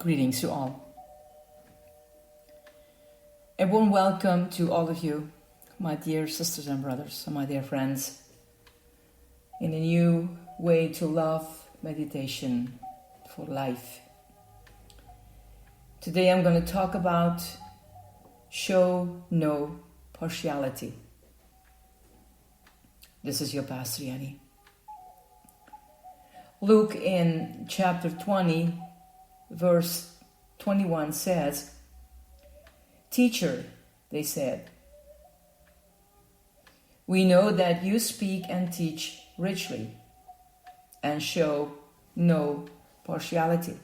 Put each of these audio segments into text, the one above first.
Greetings to all. A warm welcome to all of you, my dear sisters and brothers, and my dear friends, in a new way to love meditation for life. Today I'm going to talk about show no partiality. This is your Pastor Yanni. Luke in chapter 20, verse 21 says, "Teacher," they said, "we know that you speak and teach richly and show no partiality."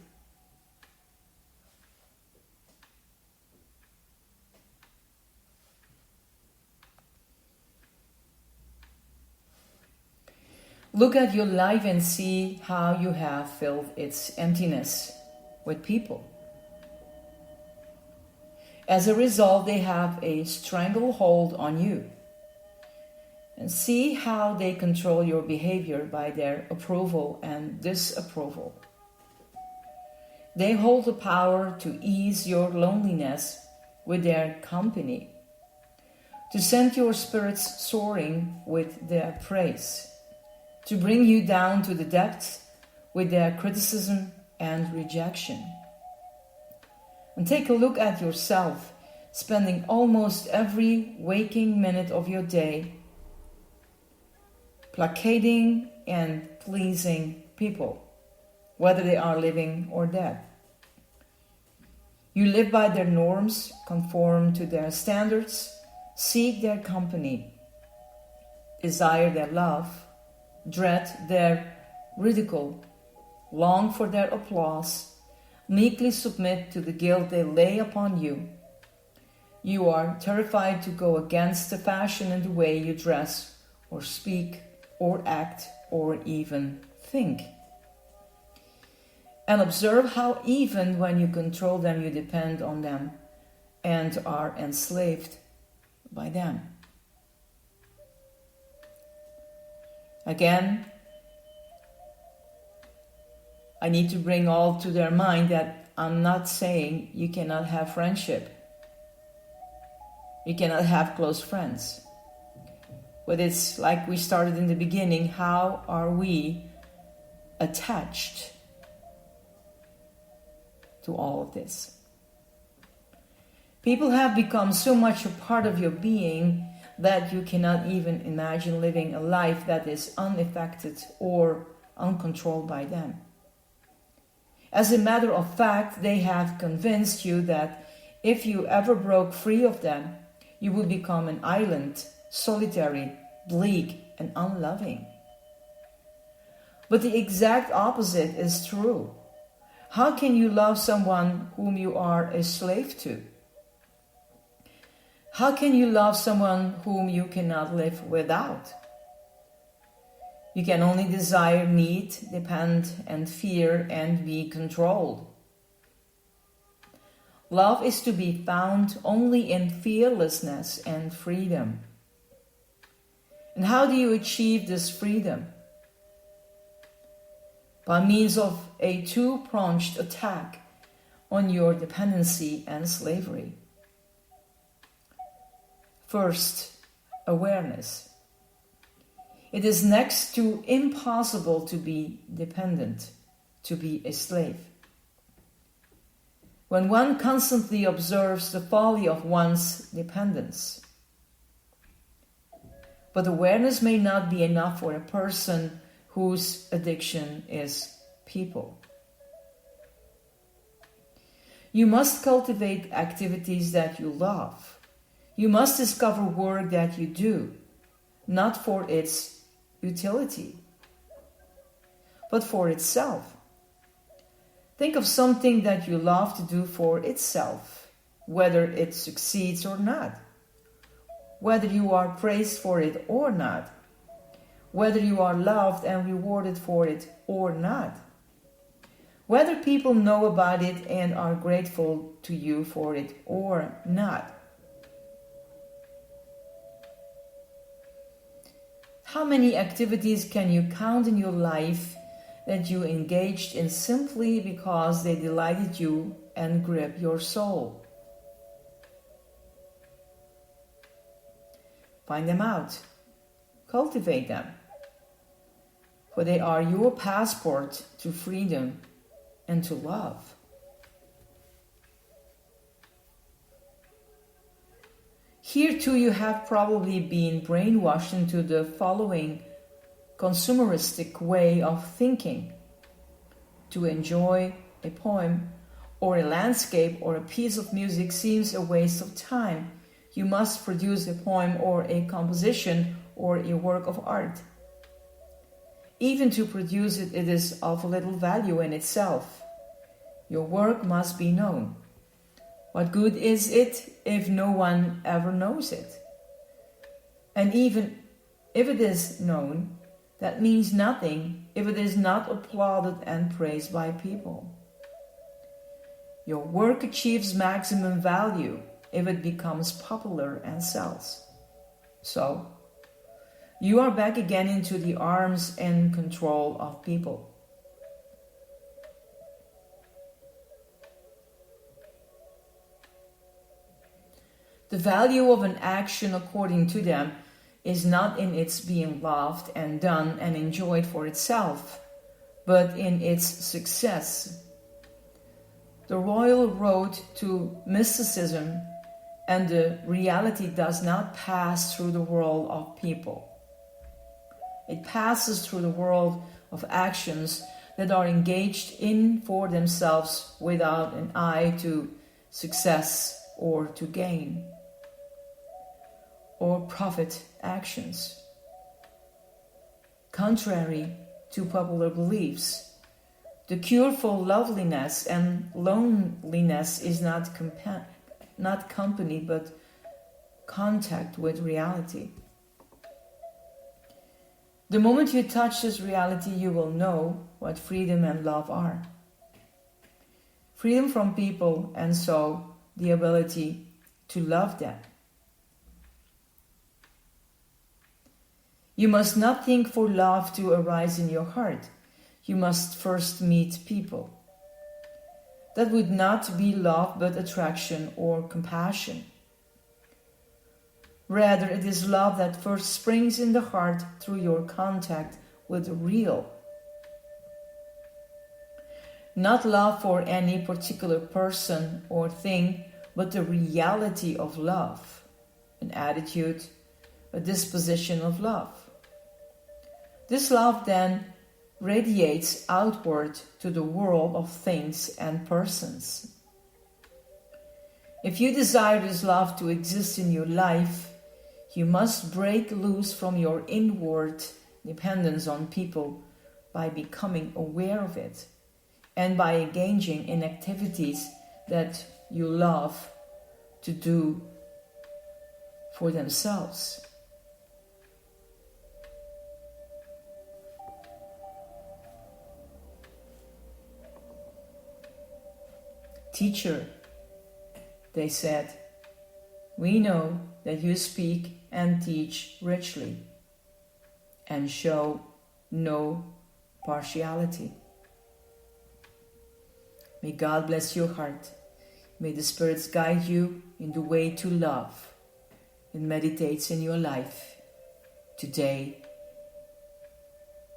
Look at your life and see how you have filled its emptiness with people. As a result, they have a stranglehold on you. And see how they control your behavior by their approval and disapproval. They hold the power to ease your loneliness with their company, to send your spirits soaring with their praise, to bring you down to the depths with their criticism and rejection. And take a look at yourself, spending almost every waking minute of your day placating and pleasing people, whether they are living or dead. You live by their norms, conform to their standards, seek their company, desire their love, dread their ridicule, long for their applause, meekly submit to the guilt they lay upon you. You are terrified to go against the fashion in the way you dress or speak or act or even think. And observe how even when you control them, you depend on them and are enslaved by them. Again, I need to bring all to their mind that I'm not saying you cannot have friendship. You cannot have close friends. But it's like we started in the beginning, how are we attached to all of this? People have become so much a part of your being that you cannot even imagine living a life that is unaffected or uncontrolled by them. As a matter of fact, they have convinced you that if you ever broke free of them, you would become an island, solitary, bleak, and unloving. But the exact opposite is true. How can you love someone whom you are a slave to? How can you love someone whom you cannot live without? You can only desire, need, depend, and fear, and be controlled. Love is to be found only in fearlessness and freedom. And how do you achieve this freedom? By means of a two-pronged attack on your dependency and slavery. First, awareness. It is next to impossible to be dependent, to be a slave. When one constantly observes the folly of one's dependence. But awareness may not be enough for a person whose addiction is people. You must cultivate activities that you love. You must discover work that you do, not for its utility, but for itself. Think of something that you love to do for itself, whether it succeeds or not, whether you are praised for it or not, whether you are loved and rewarded for it or not, whether people know about it and are grateful to you for it or not. How many activities can you count in your life that you engaged in simply because they delighted you and gripped your soul. Find them out. Cultivate them. For they are your passport to freedom and to love. Here too you have probably been brainwashed into the following consumeristic way of thinking. To enjoy a poem or a landscape or a piece of music seems a waste of time. You must produce a poem or a composition or a work of art. Even to produce it, it is of little value in itself. Your work must be known. What good is it if no one ever knows it? And even if it is known, that means nothing if it is not applauded and praised by people. Your work achieves maximum value if it becomes popular and sells. So, you are back again into the arms and control of people. The value of an action, according to them, is not in its being loved and done and enjoyed for itself, but in its success. The royal road to mysticism and the reality does not pass through the world of people. It passes through the world of actions that are engaged in for themselves without an eye to success or to gain, or profit actions. Contrary to popular beliefs, the cure for loveliness and loneliness is not company but contact with reality. The moment you touch this reality, you will know what freedom and love are. Freedom from people, and so the ability to love them. You must not think for love to arise in your heart. You must first meet people. That would not be love but attraction or compassion. Rather, it is love that first springs in the heart through your contact with the real. Not love for any particular person or thing, but the reality of love, an attitude, a disposition of love. This love then radiates outward to the world of things and persons. If you desire this love to exist in your life, you must break loose from your inward dependence on people by becoming aware of it and by engaging in activities that you love to do for themselves. Teacher, they said, we know that you speak and teach richly and show no partiality. May God bless your heart. May the spirits guide you in the way to love. It meditates in your life today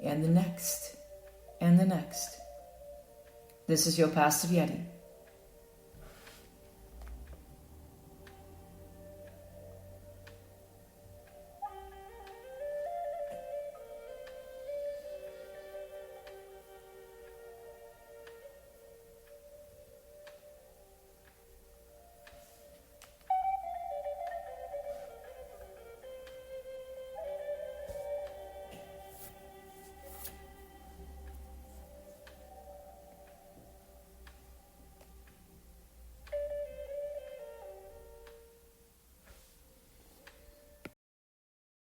and the next and the next. This is your Pastor Yeti.